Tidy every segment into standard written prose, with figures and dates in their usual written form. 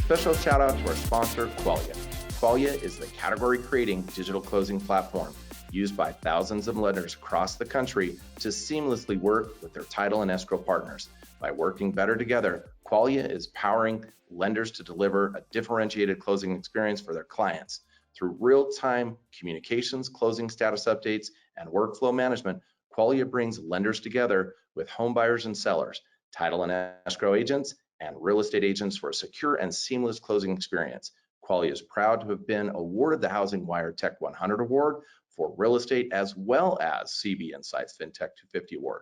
Special shout out to our sponsor, Qualia. Qualia is the category-creating digital closing platform used by thousands of lenders across the country to seamlessly work with their title and escrow partners. By working better together, Qualia is powering lenders to deliver a differentiated closing experience for their clients. Through real-time communications, closing status updates, and workflow management, Qualia brings lenders together with home buyers and sellers, title and escrow agents, and real estate agents for a secure and seamless closing experience. Qualia is proud to have been awarded the Housing Wire Tech 100 Award for real estate, as well as CB Insights FinTech 250 Award.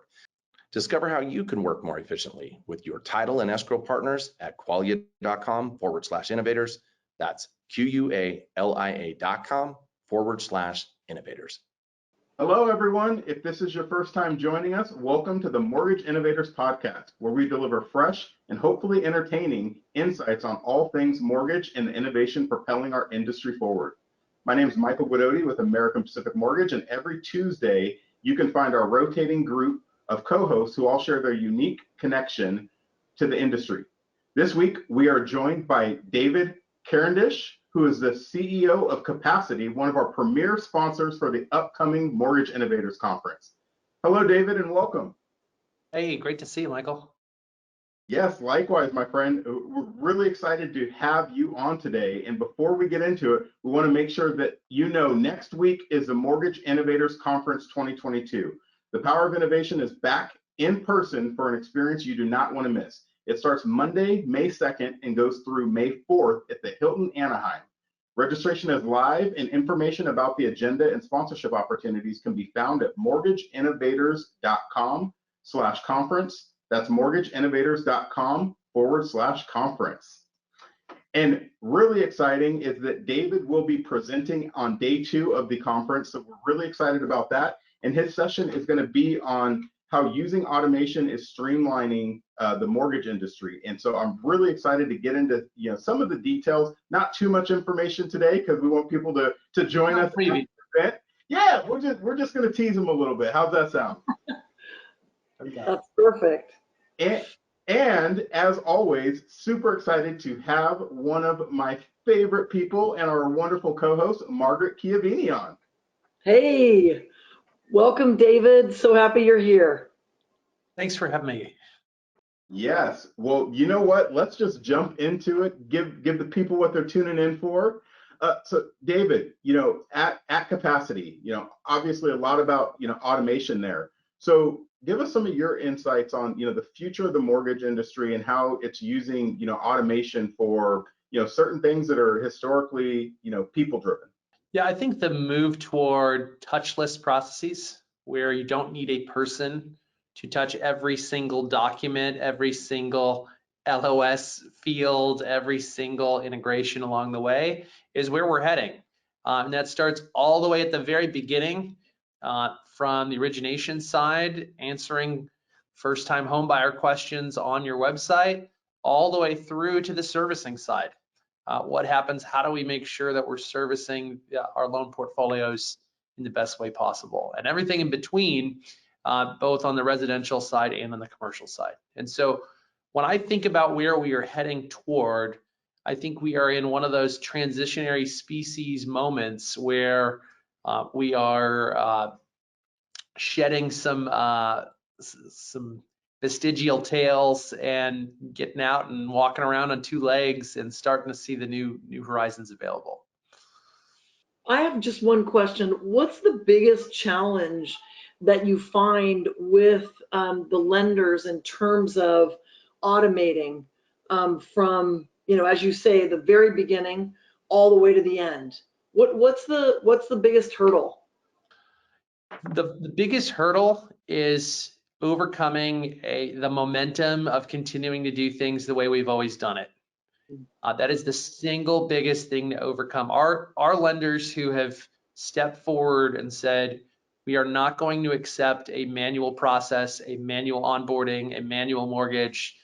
Discover how you can work more efficiently with your title and escrow partners at qualia.com/innovators. That's QUALIA.com/innovators. Hello, everyone. If this is your first time joining us, welcome to the Mortgage Innovators Podcast, where we deliver fresh and hopefully entertaining insights on all things mortgage and the innovation propelling our industry forward. My name is Michael Guidotti with American Pacific Mortgage, and every Tuesday, you can find our rotating group of co-hosts who all share their unique connection to the industry. This week, we are joined by David Carendish, who is the CEO of Capacity, one of our premier sponsors for the upcoming Mortgage Innovators Conference. Hello, David, and welcome. Hey, great to see you, Michael. Yes, likewise, my friend. We're really excited to have you on today. And before we get into it, we want to make sure that you know next week is the Mortgage Innovators Conference 2022. The Power of Innovation is back in person for an experience you do not want to miss. It starts Monday, May 2nd, and goes through May 4th at the Hilton Anaheim. Registration is live, and information about the agenda and sponsorship opportunities can be found at mortgageinnovators.com/conference. That's mortgageinnovators.com/conference. And really exciting is that David will be presenting on day 2 of the conference, so we're really excited about that. And his session is going to be on how using automation is streamlining the mortgage industry. And so I'm really excited to get into some of the details. Not too much information today because we want people to join us. Event. Yeah, we're just going to tease them a little bit. How's that sound? That's perfect. And as always, super excited to have one of my favorite people and our wonderful co-host, Margaret Chiavini, on. Hey, welcome, David. So happy you're here. Thanks for having me. Yes. Well, you know what? Let's just jump into it. Give the people what they're tuning in for. So, David, at Capacity, obviously a lot about automation there. So, give us some of your insights on the future of the mortgage industry and how it's using automation for certain things that are historically people driven. Yeah, I think the move toward touchless processes, where you don't need a person to touch every single document, every single LOS field, every single integration along the way, is where we're heading. And that starts all the way at the very beginning, from the origination side, answering first-time homebuyer questions on your website, all the way through to the servicing side. What happens? How do we make sure that we're servicing our loan portfolios in the best way possible? And everything in between, both on the residential side and on the commercial side. And so when I think about where we are heading toward, I think we are in one of those transitionary species moments where we are shedding some vestigial tails and getting out and walking around on 2 legs and starting to see the new horizons available. I have just one question. What's the biggest challenge that you find with the lenders in terms of automating from, as you say, the very beginning all the way to the end? What's the biggest hurdle? The biggest hurdle is overcoming the momentum of continuing to do things the way we've always done it. That is the single biggest thing to overcome. Our lenders who have stepped forward and said, we are not going to accept a manual process, a manual onboarding, a manual mortgage,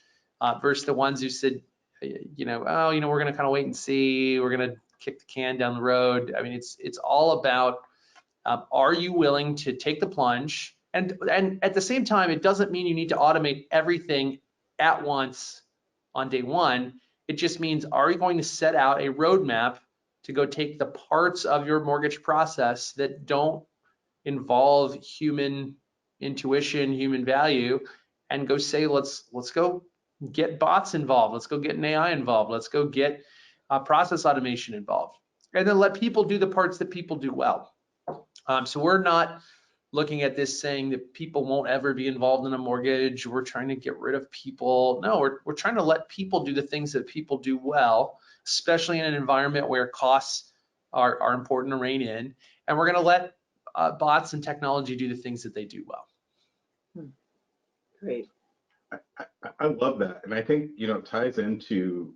versus the ones who said, we're going to kind of wait and see, we're going to kick the can down the road. I mean, it's all about, are you willing to take the plunge? And at the same time, it doesn't mean you need to automate everything at once on day one. It just means, are you going to set out a roadmap to go take the parts of your mortgage process that don't involve human intuition, human value, and go say, let's go get bots involved. Let's go get an AI involved. Let's go get process automation involved. And then let people do the parts that people do well. So we're not looking at this saying that people won't ever be involved in a mortgage. We're trying to get rid of people. No, we're trying to let people do the things that people do well, especially in an environment where costs are important to rein in. And we're going to let bots and technology do the things that they do well. Great. I love that. And I think, it ties into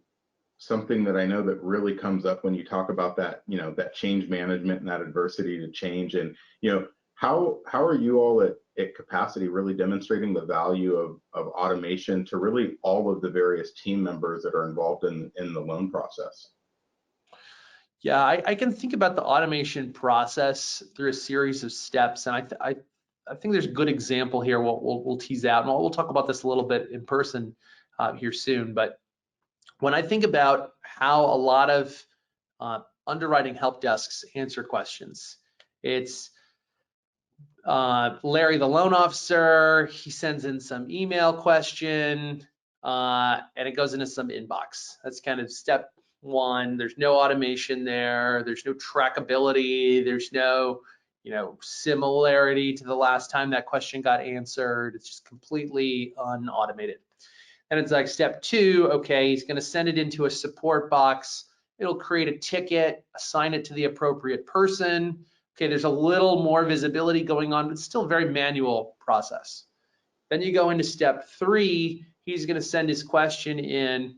something that I know that really comes up when you talk about that, that change management and that adversity to change. And, how are you all at Capacity really demonstrating the value of automation to really all of the various team members that are involved in the loan process? Yeah, I can think about the automation process through a series of steps, and I think there's a good example here. We'll tease out, and we'll talk about this a little bit in person here soon. But when I think about how a lot of underwriting help desks answer questions, it's Larry, the loan officer, he sends in some email question, and it goes into some inbox. That's kind of step one. There's no automation there. There's no trackability. There's no, similarity to the last time that question got answered. It's just completely unautomated. And it's like step two, okay, he's going to send it into a support box. It'll create a ticket, assign it to the appropriate person. Okay, there's a little more visibility going on, but still a very manual process. Then you go into step three, he's going to send his question in,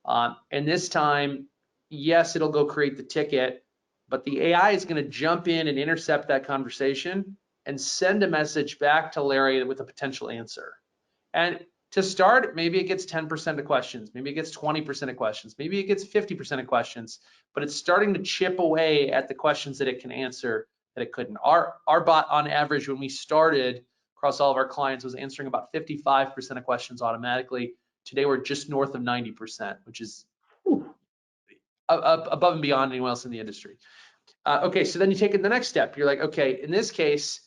and this time, yes, it'll go create the ticket, but the AI is going to jump in and intercept that conversation and send a message back to Larry with a potential answer. And to start, maybe it gets 10% of questions, maybe it gets 20% of questions, maybe it gets 50% of questions, but it's starting to chip away at the questions that it can answer that it couldn't. Our bot on average when we started across all of our clients was answering about 55% of questions automatically. Today we're just north of 90%, which is above and beyond anyone else in the industry. Okay, so then you take it the next step. You're like, okay, in this case,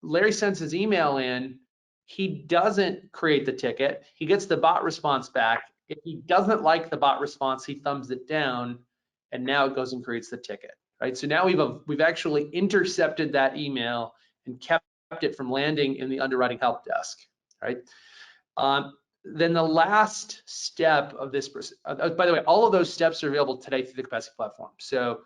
Larry sends his email in. He doesn't create the ticket. He gets the bot response back. If he doesn't like the bot response, he thumbs it down, and now it goes and creates the ticket. Right, so now we've actually intercepted that email and kept it from landing in the underwriting help desk. Right. Then the last step of this, by the way, all of those steps are available today through the Capacity platform. So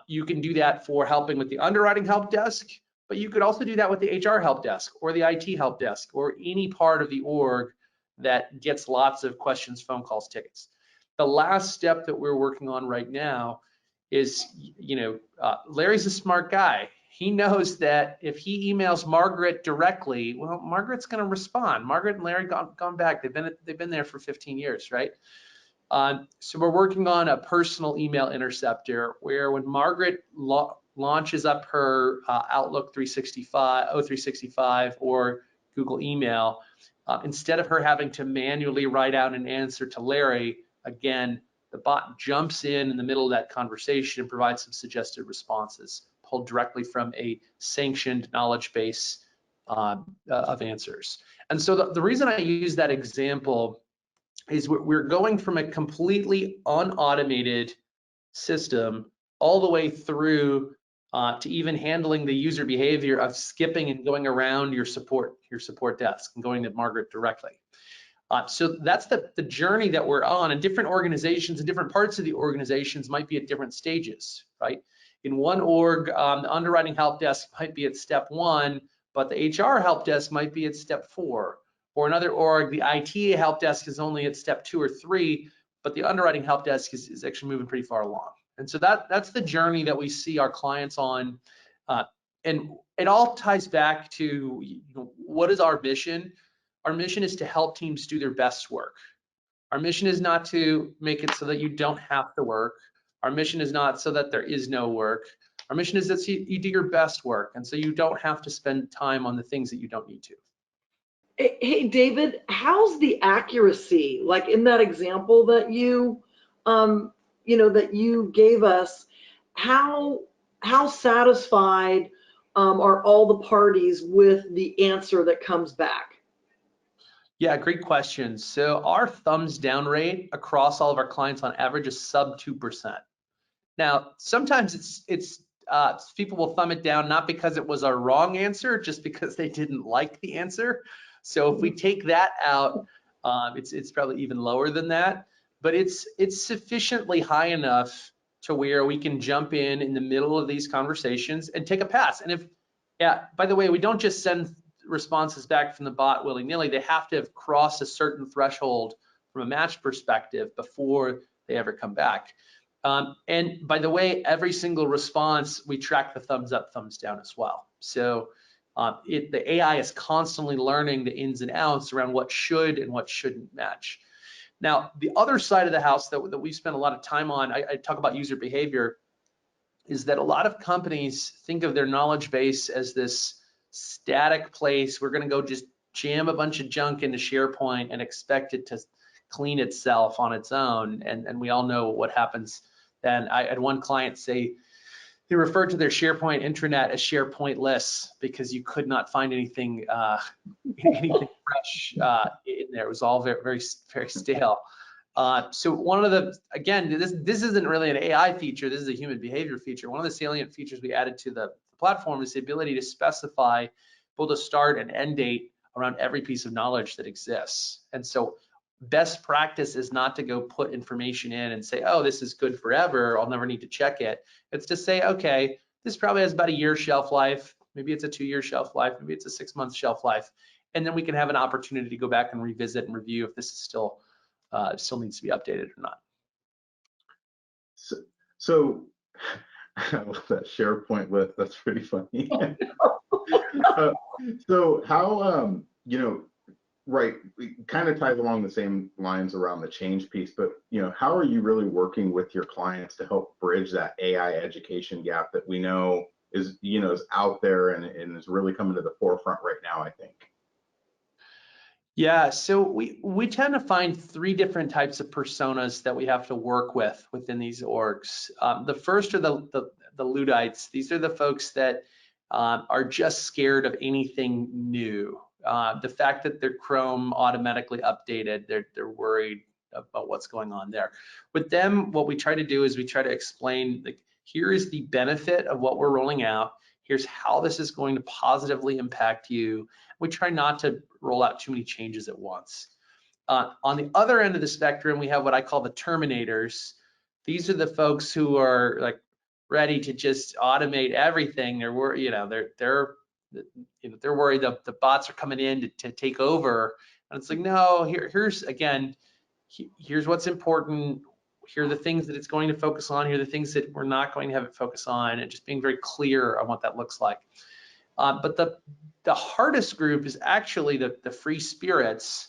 you can do that for helping with the underwriting help desk, but you could also do that with the HR help desk or the IT help desk or any part of the org that gets lots of questions, phone calls, tickets. The last step that we're working on right now is, Larry's a smart guy. He knows that if he emails Margaret directly, well, Margaret's going to respond. Margaret and Larry gone back. They've been there for 15 years, right? So we're working on a personal email interceptor where when Margaret launches up her Outlook 365 or Google email, instead of her having to manually write out an answer to Larry, again, the bot jumps in the middle of that conversation and provides some suggested responses pulled directly from a sanctioned knowledge base of answers. And so the reason I use that example is we're going from a completely unautomated system all the way through to even handling the user behavior of skipping and going around your support desk and going to Margaret directly. So that's the journey that we're on, and different organizations and different parts of the organizations might be at different stages, right? In one org, the underwriting help desk might be at step 1, but the HR help desk might be at step 4. Or another org, the IT help desk is only at step 2 or 3, but the underwriting help desk is actually moving pretty far along. And so that's the journey that we see our clients on. And it all ties back to what is our mission? Our mission is to help teams do their best work. Our mission is not to make it so that you don't have to work. Our mission is not so that there is no work. Our mission is that you do your best work, and so you don't have to spend time on the things that you don't need to. Hey, David, how's the accuracy? Like in that example that that you gave us, how satisfied are all the parties with the answer that comes back? Yeah, great question. So our thumbs down rate across all of our clients on average is sub 2%. Now, sometimes it's people will thumb it down not because it was a wrong answer, just because they didn't like the answer. So if we take that out, it's probably even lower than that. But it's sufficiently high enough to where we can jump in the middle of these conversations and take a pass. And if, yeah, by the way, we don't just send responses back from the bot willy-nilly. They have to have crossed a certain threshold from a match perspective before they ever come back. And by the way, every single response, we track the thumbs up, thumbs down as well. So the AI is constantly learning the ins and outs around what should and what shouldn't match. Now, the other side of the house that we spend a lot of time on, I talk about user behavior, is that a lot of companies think of their knowledge base as this static place. We're going to go just jam a bunch of junk into SharePoint and expect it to clean itself on its own. And we all know what happens then. I had one client say he referred to their SharePoint intranet as SharePointless because you could not find anything anything fresh in there. It was all very, very, very stale. So one of the, again, this isn't really an AI feature, this is a human behavior feature. One of the salient features we added to the platform is the ability to specify both a start and end date around every piece of knowledge that exists. And so best practice is not to go put information in and say, oh, this is good forever, I'll never need to check it. It's to say, okay, this probably has about a year shelf life, maybe it's a 2-year shelf life, maybe it's a 6-month shelf life. And then we can have an opportunity to go back and revisit and review if this is still needs to be updated or not. So I love that SharePoint list. That's pretty funny. So how, right, it kind of ties along the same lines around the change piece, but, how are you really working with your clients to help bridge that AI education gap that we know is, is out there and is really coming to the forefront right now, I think? Yeah, so we tend to find 3 different types of personas that we have to work with within these orgs. The first are the Luddites. These are the folks that are just scared of anything new. The fact that their Chrome automatically updated, they're worried about what's going on there. With them, what we try to do is we try to explain, like, here is the benefit of what we're rolling out. Here's how this is going to positively impact you. We try not to roll out too many changes at once. On the other end of the spectrum, we have what I call the terminators. These are the folks who are like ready to just automate everything. They're worried, they're worried that the bots are coming in to take over. And it's like, no, here's what's important. Here are the things that it's going to focus on. Here are the things that we're not going to have it focus on, and just being very clear on what that looks like. But the hardest group is actually the free spirits.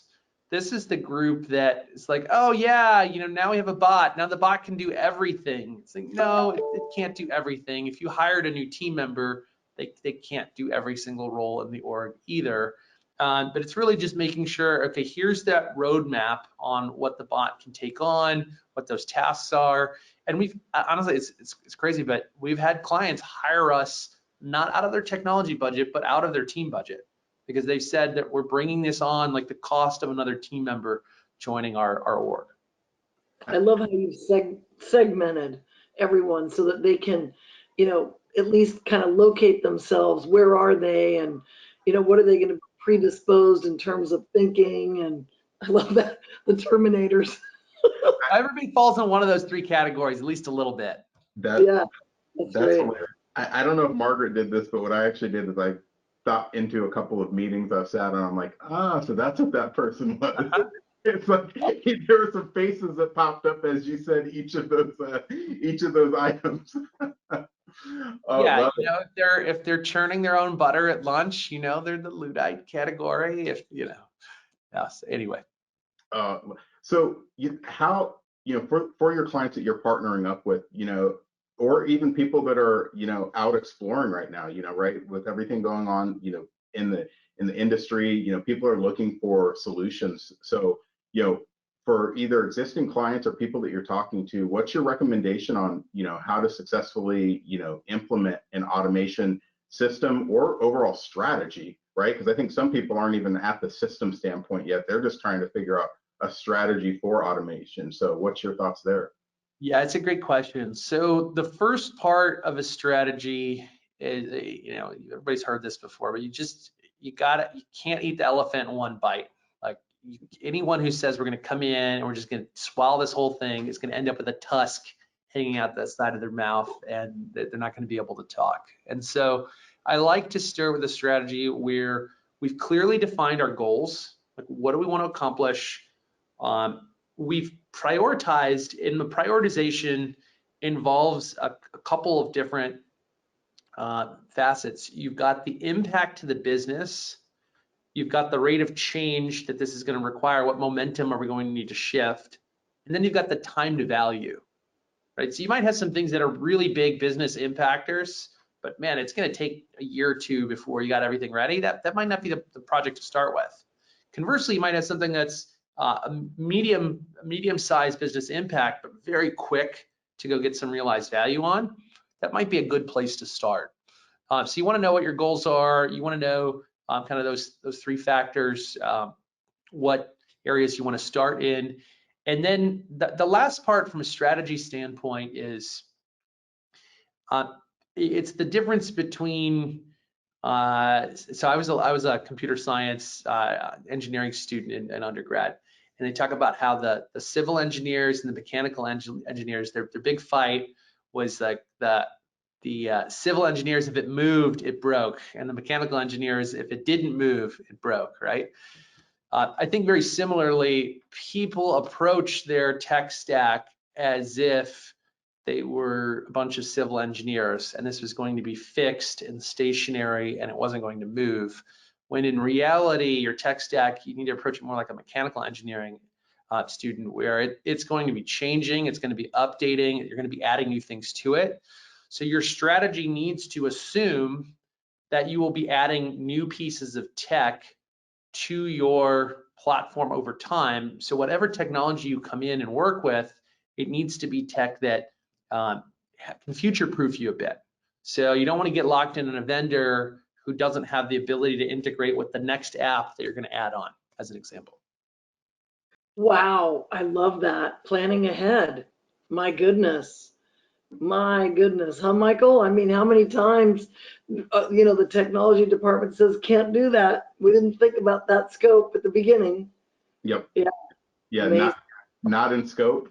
This is the group that is like, oh yeah, now we have a bot. Now the bot can do everything. It's like, no, it can't do everything. If you hired a new team member, they can't do every single role in the org either. But it's really just making sure, okay, here's that roadmap on what the bot can take on, what those tasks are. And we've, honestly, it's crazy, but we've had clients hire us not out of their technology budget, but out of their team budget, because they've said that we're bringing this on like the cost of another team member joining our org. I love how you've segmented everyone so that they can, at least kind of locate themselves. Where are they? And, what are they going to be predisposed in terms of thinking? And I love that, the terminators. Everybody falls in one of those 3 categories, at least a little bit. Yeah, that's great. Hilarious. I don't know if Margaret did this, but what I actually did is I stopped into a couple of meetings I've sat on. I'm like, so that's what that person was. It's like there were some faces that popped up as you said each of those items. Yeah, if they're churning their own butter at lunch, they're the Luddite category. If so anyway. So how for your clients that you're partnering up with, or even people that are out exploring right now, right, with everything going on, in the industry, people are looking for solutions. So, for either existing clients or people that you're talking to, what's your recommendation on, how to successfully, implement an automation system or overall strategy, right? Because I think some people aren't even at the system standpoint yet. They're just trying to figure out a strategy for automation. So what's your thoughts there? Yeah, it's a great question. So the first part of a strategy is, everybody's heard this before, but you can't eat the elephant in one bite. Like anyone who says we're going to come in and we're just going to swallow this whole thing is going to end up with a tusk hanging out the side of their mouth, and they're not going to be able to talk. And so I like to start with a strategy where we've clearly defined our goals. Like, what do we want to accomplish? We've prioritized, and the prioritization involves a couple of different facets. You've got the impact to the business. You've got the rate of change that this is going to require. What momentum are we going to need to shift? And then you've got the time to value, right? So you might have some things that are really big business impactors, but man, it's going to take a year or two before you got everything ready. That might not be the project to start with. Conversely, you might have something that's a medium-sized business impact, but very quick to go get some realized value on. That might be a good place to start. So you want to know what your goals are. You want to know kind of those three factors, what areas you want to start in. And then the last part from a strategy standpoint is it's the difference between so I was a computer science engineering student in undergrad, and they talk about how the civil engineers and the mechanical engineers, their big fight was like the civil engineers, if it moved, it broke, and the mechanical engineers, if it didn't move, it broke, right? I think very similarly, people approach their tech stack as if they were a bunch of civil engineers and this was going to be fixed and stationary and it wasn't going to move. When in reality, your tech stack, you need to approach it more like a mechanical engineering student, where it's going to be changing, it's going to be updating, you're going to be adding new things to it. So your strategy needs to assume that you will be adding new pieces of tech to your platform over time. So whatever technology you come in and work with, it needs to be tech that can future-proof you a bit. So you don't want to get locked in on a vendor who doesn't have the ability to integrate with the next app that you're going to add on, as an example. Wow, I love that. Planning ahead. My goodness. My goodness, huh, Michael? I mean, how many times, the technology department says can't do that. We didn't think about that scope at the beginning. Yep. Yeah. Yeah. Amazing. Not in scope.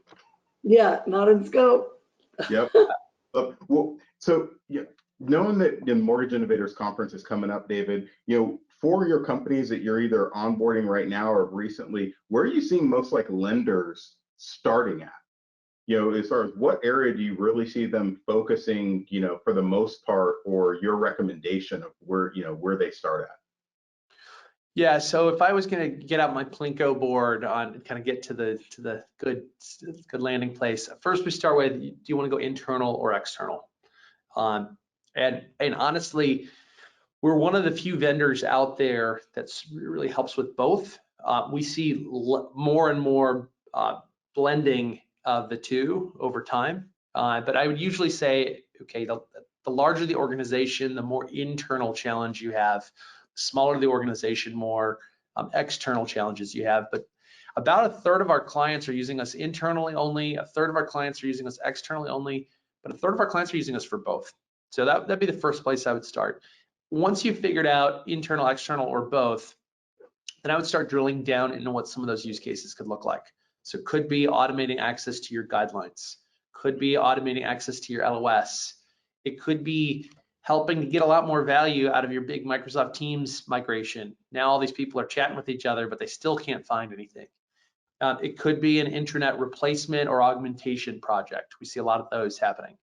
Yeah, not in scope. Yep. Well, so yeah, knowing that the Mortgage Innovators Conference is coming up, David, for your companies that you're either onboarding right now or recently, where are you seeing most like lenders starting at? As far as what area do you really see them focusing, for the most part, or your recommendation of where they start at? Yeah, so if I was going to get out my Plinko board on kind of get to the good landing place, first we start with, do you want to go internal or external? And honestly, we're one of the few vendors out there that's really helps with both. We see more and more blending of the two over time. But I would usually say, okay, the larger the organization, the more internal challenge you have. The smaller the organization, more external challenges you have. But about a third of our clients are using us internally only, a third of our clients are using us externally only, but a third of our clients are using us for both. So that'd be the first place I would start. Once you've figured out internal, external, or both, then I would start drilling down into what some of those use cases could look like. So it could be automating access to your guidelines, could be automating access to your LOS. It could be helping to get a lot more value out of your big Microsoft Teams migration. Now all these people are chatting with each other, but they still can't find anything. It could be an intranet replacement or augmentation project. We see a lot of those happening.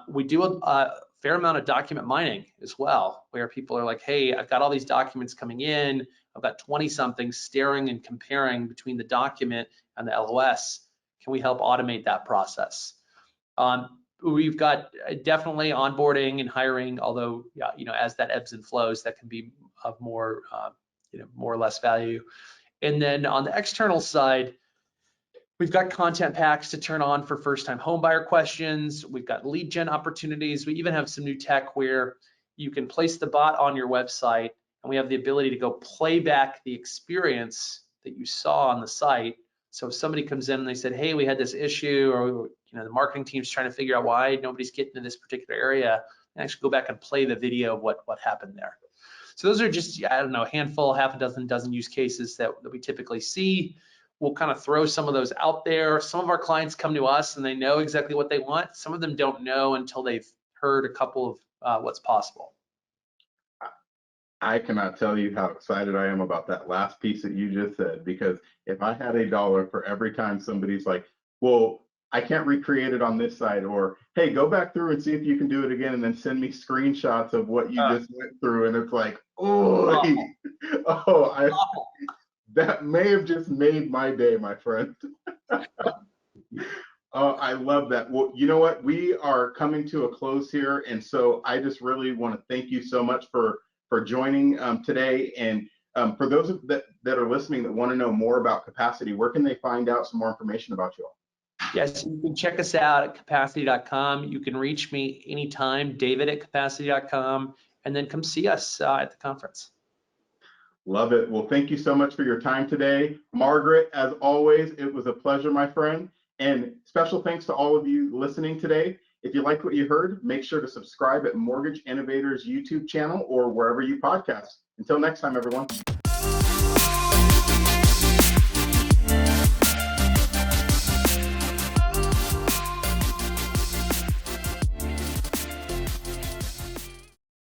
We do a fair amount of document mining as well, where people are like, hey, I've got all these documents coming in, I've got 20 something staring and comparing between the document and the LOS. Can we help automate that process? we've got definitely onboarding and hiring, although, you know, as that ebbs and flows, that can be of more, you know, more or less value. And then on the external side, we've got content packs to turn on for first-time homebuyer questions. We've got lead gen opportunities. We even have some new tech where you can place the bot on your website, and we have the ability to go play back the experience that you saw on the site. So if somebody comes in and they said, hey, we had this issue, or you know, the marketing team's trying to figure out why nobody's getting to this particular area, and actually go back and play the video of what happened there. So those are just, I don't know, a handful, half a dozen use cases that we typically see. We'll kind of throw some of those out there. Some of our clients come to us and they know exactly what they want. Some of them don't know until they've heard a couple of what's possible. I cannot tell you how excited I am about that last piece that you just said, because if I had $1 for every time somebody's like, well, I can't recreate it on this side, or hey, go back through and see if you can do it again, and then send me screenshots of what you just went through, and it's like, oh, that may have just made my day, my friend. I love that. Well, you know what? We are coming to a close here, and so I just really want to thank you so much for joining today. And for those that are listening that want to know more about Capacity, where can they find out some more information about you all? Yes, you can check us out at capacity.com. You can reach me anytime, david@capacity.com, and then come see us at the conference. Love it. Well, thank you so much for your time today. Margaret, as always, it was a pleasure, my friend. And special thanks to all of you listening today. If you liked what you heard, make sure to subscribe at Mortgage Innovators YouTube channel or wherever you podcast. Until next time, everyone.